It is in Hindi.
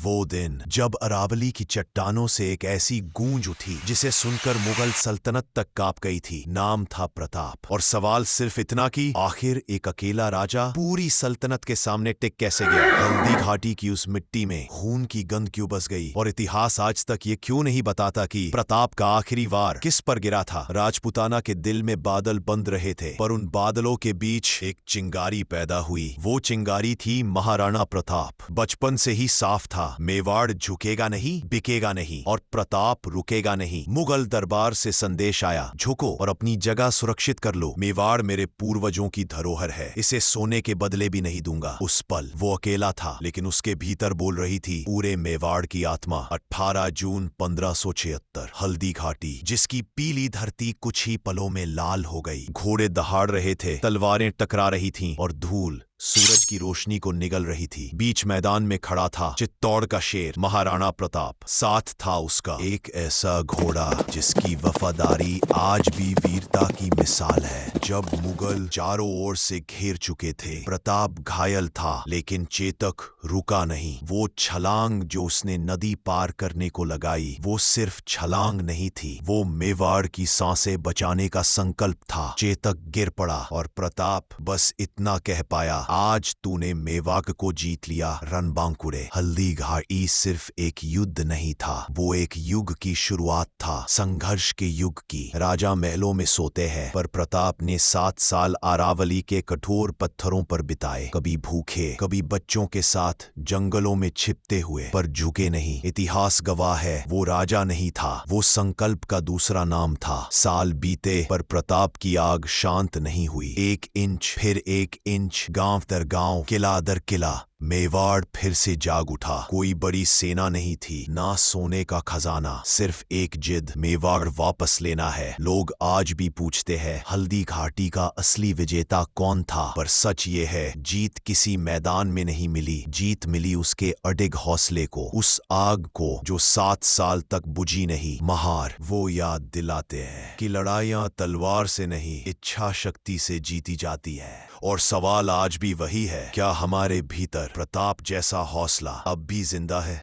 वो दिन जब अरावली की चट्टानों से एक ऐसी गूंज उठी जिसे सुनकर मुगल सल्तनत तक कांप गई थी। नाम था प्रताप, और सवाल सिर्फ इतना कि आखिर एक अकेला राजा पूरी सल्तनत के सामने टिक कैसे गया। हल्दी घाटी की उस मिट्टी में खून की गंध क्यों बस गई, और इतिहास आज तक ये क्यों नहीं बताता कि प्रताप का आखिरी वार किस पर गिरा था। राजपुताना के दिल में बादल बंद रहे थे, पर उन बादलों के बीच एक चिंगारी पैदा हुई। वो चिंगारी थी महाराणा प्रताप। बचपन से ही साफ था, मेवाड़ झुकेगा नहीं, बिकेगा नहीं, और प्रताप रुकेगा नहीं। मुगल दरबार से संदेश आया, झुको और अपनी जगह सुरक्षित कर लो। मेवाड़ मेरे पूर्वजों की धरोहर है, इसे सोने के बदले भी नहीं दूंगा। उस पल वो अकेला था, लेकिन उसके भीतर बोल रही थी पूरे मेवाड़ की आत्मा। 18 जून 1576, हल्दी घाटी, जिसकी पीली धरती कुछ ही पलों में लाल हो गई। घोड़े दहाड़ रहे थे, तलवारें टकरा रही थीं, और धूल सूरज की रोशनी को निगल रही थी। बीच मैदान में खड़ा था चित्तौड़ का शेर, महाराणा प्रताप। साथ था उसका एक ऐसा घोड़ा जिसकी वफादारी आज भी वीरता की मिसाल है। जब मुगल चारों ओर से घेर चुके थे, प्रताप घायल था, लेकिन चेतक रुका नहीं। वो छलांग जो उसने नदी पार करने को लगाई, वो सिर्फ छलांग नहीं थी, वो मेवाड़ की सांसें बचाने का संकल्प था। चेतक गिर पड़ा, और प्रताप बस इतना कह पाया, आज तूने मेवाड़ को जीत लिया रणबांकुरे। हल्दी घाटी सिर्फ एक युद्ध नहीं था, वो एक युग की शुरुआत था, संघर्ष के युग की। राजा महलों में सोते हैं, पर प्रताप ने 7 साल अरावली के कठोर पत्थरों पर बिताए। कभी भूखे, कभी बच्चों के साथ जंगलों में छिपते हुए, पर झुके नहीं। इतिहास गवाह है, वो राजा नहीं था, वो संकल्प का दूसरा नाम था। साल बीते, पर प्रताप की आग शांत नहीं हुई। 1 इंच फिर 1 इंच, गांव दर गांव, किला दर किला, मेवाड़ फिर से जाग उठा। कोई बड़ी सेना नहीं थी, ना सोने का खजाना, सिर्फ एक जिद, मेवाड़ वापस लेना है। लोग आज भी पूछते हैं हल्दी घाटी का असली विजेता कौन था, पर सच ये है, जीत किसी मैदान में नहीं मिली, जीत मिली उसके अडिग हौसले को, उस आग को जो 7 साल तक बुझी नहीं। महार वो याद दिलाते हैं कि लड़ाइयां तलवार से नहीं, इच्छा शक्ति से जीती जाती है। और सवाल आज भी वही है, क्या हमारे भीतर प्रताप जैसा हौसला अब भी जिंदा है?